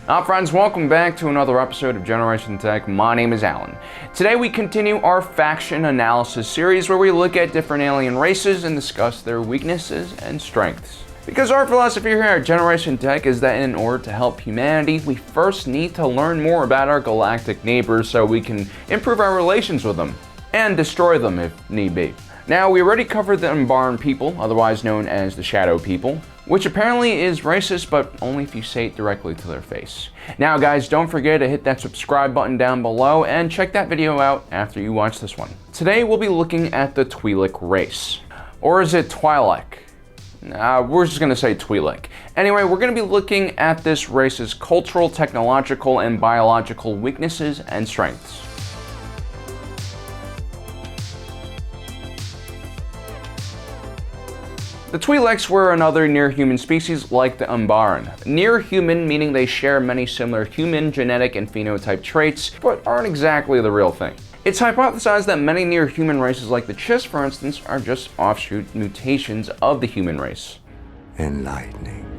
Friends, welcome back to another episode of Generation Tech. My name is Alan. Today we continue our faction analysis series where we look at different alien races and discuss their weaknesses and strengths. Because our philosophy here at Generation Tech is that in order to help humanity, we first need to learn more about our galactic neighbors so we can improve our relations with them, and destroy them if need be. Now, we already covered the Umbaran people, otherwise known as the Shadow People, which apparently is racist, but only if you say it directly to their face. Now guys, don't forget to hit that subscribe button down below and check that video out after you watch this one. Today we'll be looking at the Twilek race. Or is it Twilek? We're just gonna say Twilek. Anyway, we're gonna be looking at this race's cultural, technological, and biological weaknesses and strengths. The Twileks were another near-human species like the Umbaran. Near-human meaning they share many similar human genetic and phenotype traits, but aren't exactly the real thing. It's hypothesized that many near-human races like the Chiss, for instance, are just offshoot mutations of the human race. Enlightening.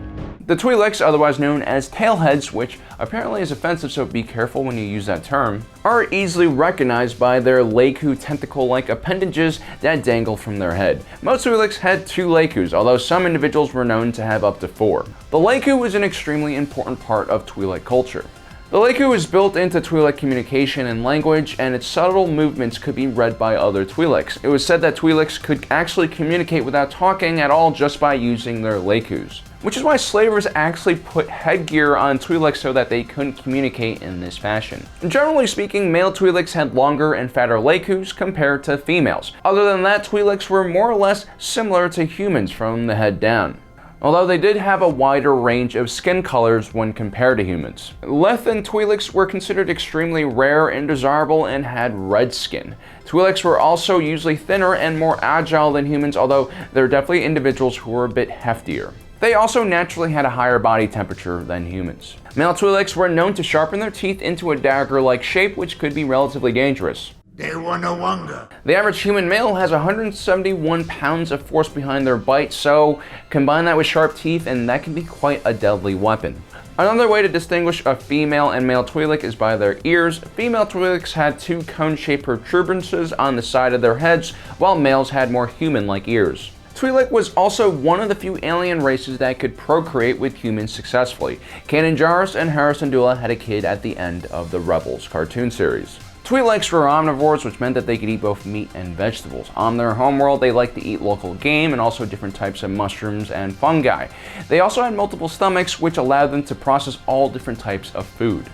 The Twileks, otherwise known as tailheads, which apparently is offensive, so be careful when you use that term, are easily recognized by their Leku tentacle-like appendages that dangle from their head. Most Twileks had 2 Lekus, although some individuals were known to have up to 4. The Leku is an extremely important part of Twilek culture. The Leku is built into Twilek communication and language, and its subtle movements could be read by other Twileks. It was said that Twileks could actually communicate without talking at all just by using their Lekus. Which is why slavers actually put headgear on Twileks so that they couldn't communicate in this fashion. Generally speaking, male Twileks had longer and fatter Lekus compared to females. Other than that, Twileks were more or less similar to humans from the head down, although they did have a wider range of skin colors when compared to humans. Lethan Twileks were considered extremely rare and desirable and had red skin. Twileks were also usually thinner and more agile than humans, although there are definitely individuals who were a bit heftier. They also naturally had a higher body temperature than humans. Male Twileks were known to sharpen their teeth into a dagger-like shape, which could be relatively dangerous. The average human male has 171 pounds of force behind their bite, so combine that with sharp teeth and that can be quite a deadly weapon. Another way to distinguish a female and male Twilek is by their ears. Female Twileks had 2 cone-shaped protuberances on the side of their heads, while males had more human-like ears. Twilek was also one of the few alien races that could procreate with humans successfully. Kanan Jarrus and Harrison Dula had a kid at the end of the Rebels cartoon series. Twileks were omnivores, which meant that they could eat both meat and vegetables. On their homeworld, they liked to eat local game and also different types of mushrooms and fungi. They also had multiple stomachs, which allowed them to process all different types of food.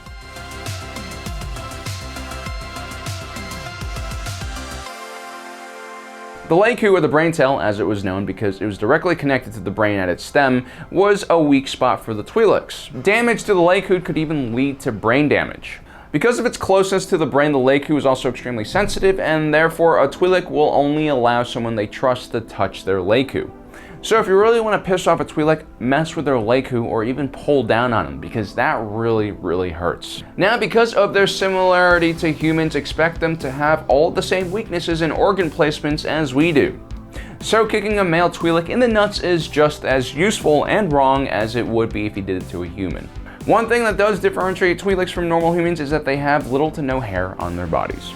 The Leku, or the brain tail, as it was known because it was directly connected to the brain at its stem, was a weak spot for the Twileks. Damage to the Leku could even lead to brain damage. Because of its closeness to the brain, the Leku is also extremely sensitive, and therefore a Twilek will only allow someone they trust to touch their Leku. So if you really want to piss off a Twilek, mess with their Leku or even pull down on them, because that really hurts. Now, because of their similarity to humans, expect them to have all the same weaknesses and organ placements as we do. So kicking a male Twilek in the nuts is just as useful and wrong as it would be if you did it to a human. One thing that does differentiate Twileks from normal humans is that they have little to no hair on their bodies.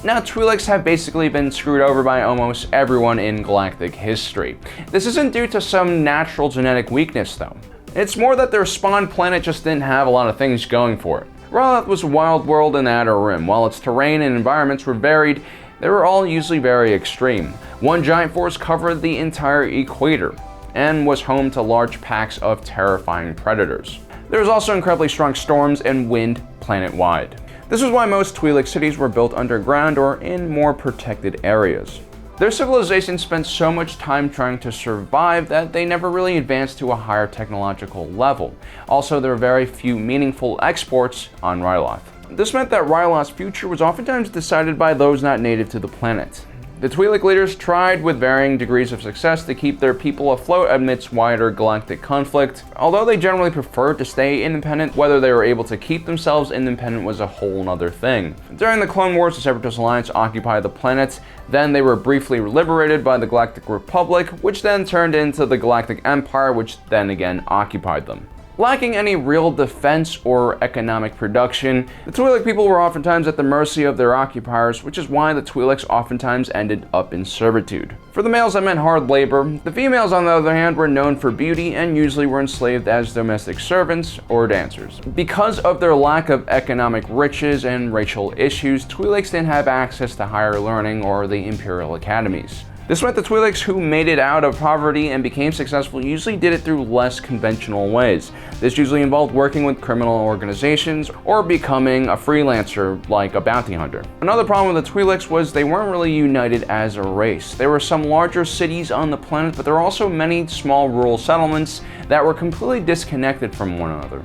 Now, Twileks have basically been screwed over by almost everyone in galactic history. This isn't due to some natural genetic weakness though. It's more that their spawn planet just didn't have a lot of things going for it. Roloth was a wild world in the Outer Rim. While its terrain and environments were varied, they were all usually very extreme. One giant forest covered the entire equator and was home to large packs of terrifying predators. There was also incredibly strong storms and wind planet-wide. This is why most Twilek cities were built underground or in more protected areas. Their civilization spent so much time trying to survive that they never really advanced to a higher technological level. Also, there were very few meaningful exports on Ryloth. This meant that Ryloth's future was oftentimes decided by those not native to the planet. The Twilek leaders tried with varying degrees of success to keep their people afloat amidst wider galactic conflict. Although they generally preferred to stay independent, whether they were able to keep themselves independent was a whole other thing. During the Clone Wars, the Separatist Alliance occupied the planet. Then they were briefly liberated by the Galactic Republic, which then turned into the Galactic Empire, which then again occupied them. Lacking any real defense or economic production, the Twilek people were oftentimes at the mercy of their occupiers, which is why the Twileks oftentimes ended up in servitude. For the males, that meant hard labor. The females, on the other hand, were known for beauty and usually were enslaved as domestic servants or dancers. Because of their lack of economic riches and racial issues, Twileks didn't have access to higher learning or the imperial academies. This meant the Twileks who made it out of poverty and became successful usually did it through less conventional ways. This usually involved working with criminal organizations or becoming a freelancer like a bounty hunter. Another problem with the Twileks was they weren't really united as a race. There were some larger cities on the planet, but there were also many small rural settlements that were completely disconnected from one another.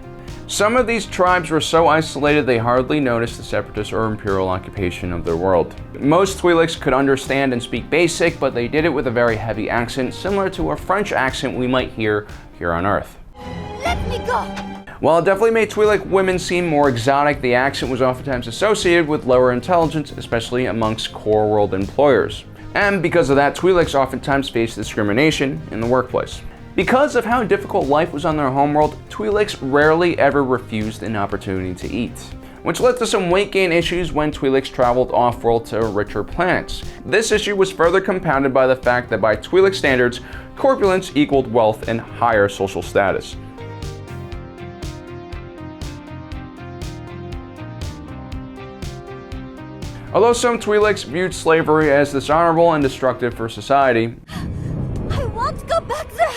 Some of these tribes were so isolated they hardly noticed the separatist or imperial occupation of their world. Most Twileks could understand and speak basic, but they did it with a very heavy accent, similar to a French accent we might hear here on Earth. Let me go! While it definitely made Twilek women seem more exotic, the accent was oftentimes associated with lower intelligence, especially amongst core world employers. And because of that, Twileks oftentimes faced discrimination in the workplace. Because of how difficult life was on their homeworld, Twileks rarely ever refused an opportunity to eat, which led to some weight gain issues when Twileks traveled off-world to richer planets. This issue was further compounded by the fact that by Twilek standards, corpulence equaled wealth and higher social status. Although some Twileks viewed slavery as dishonorable and destructive for society, I won't go back there!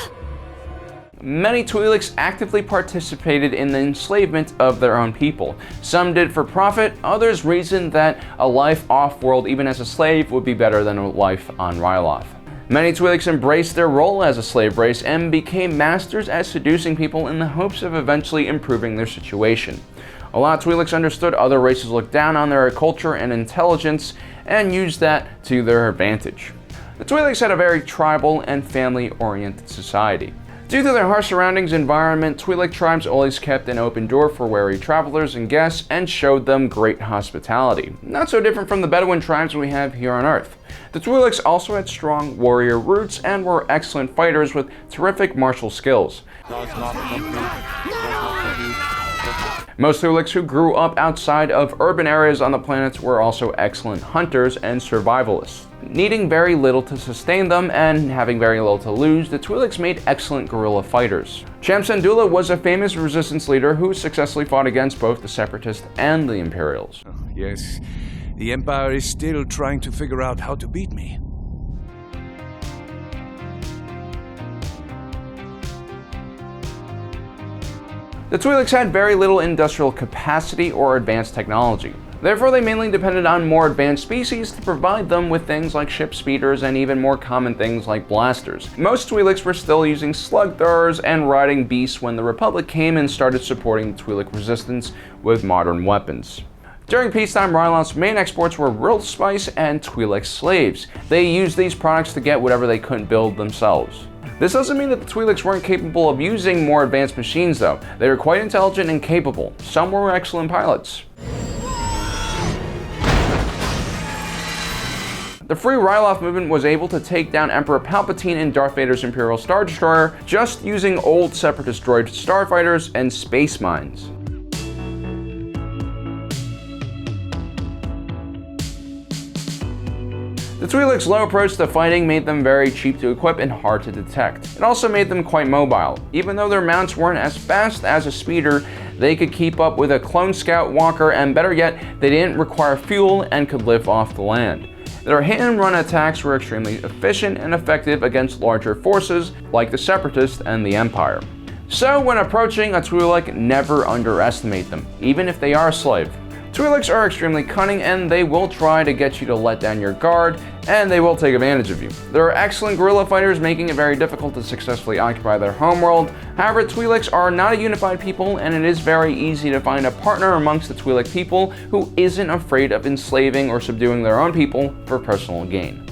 many Twileks actively participated in the enslavement of their own people. Some did for profit, others reasoned that a life off-world even as a slave would be better than a life on Ryloth. Many Twileks embraced their role as a slave race and became masters at seducing people in the hopes of eventually improving their situation. A lot of Twileks understood other races looked down on their culture and intelligence and used that to their advantage. The Twileks had a very tribal and family-oriented society. Due to their harsh surroundings and environment, Twilek tribes always kept an open door for wary travelers and guests and showed them great hospitality. Not so different from the Bedouin tribes we have here on Earth. The Twileks also had strong warrior roots and were excellent fighters with terrific martial skills. Most Twileks who grew up outside of urban areas on the planet were also excellent hunters and survivalists. Needing very little to sustain them and having very little to lose, the Twileks made excellent guerrilla fighters. Shamsandula was a famous resistance leader who successfully fought against both the Separatists and the Imperials. Yes, the Empire is still trying to figure out how to beat me. The Twileks had very little industrial capacity or advanced technology. Therefore, they mainly depended on more advanced species to provide them with things like ship speeders and even more common things like blasters. Most Twileks were still using slug throwers and riding beasts when the Republic came and started supporting the Twilek resistance with modern weapons. During peacetime, Ryloth's main exports were world spice and Twilek slaves. They used these products to get whatever they couldn't build themselves. This doesn't mean that the Twileks weren't capable of using more advanced machines though. They were quite intelligent and capable. Some were excellent pilots. The Free Ryloth movement was able to take down Emperor Palpatine and Darth Vader's Imperial Star Destroyer just using old Separatist droid starfighters and space mines. The Twileks' low approach to fighting made them very cheap to equip and hard to detect. It also made them quite mobile. Even though their mounts weren't as fast as a speeder, they could keep up with a clone scout walker, and better yet, they didn't require fuel and could live off the land. Their hit-and-run attacks were extremely efficient and effective against larger forces like the Separatists and the Empire. So when approaching a Twilek, never underestimate them, even if they are a slave. Twileks are extremely cunning and they will try to get you to let down your guard, and they will take advantage of you. They are excellent guerrilla fighters, making it very difficult to successfully occupy their homeworld. However, Twileks are not a unified people, and it is very easy to find a partner amongst the Twilek people who isn't afraid of enslaving or subduing their own people for personal gain.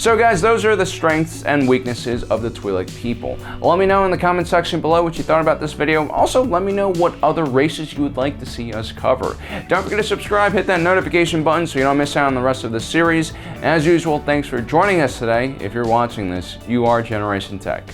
So guys, those are the strengths and weaknesses of the Twilek people. Let me know in the comment section below what you thought about this video. Also, let me know what other races you would like to see us cover. Don't forget to subscribe, hit that notification button so you don't miss out on the rest of the series. As usual, thanks for joining us today. If you're watching this, you are Generation Tech.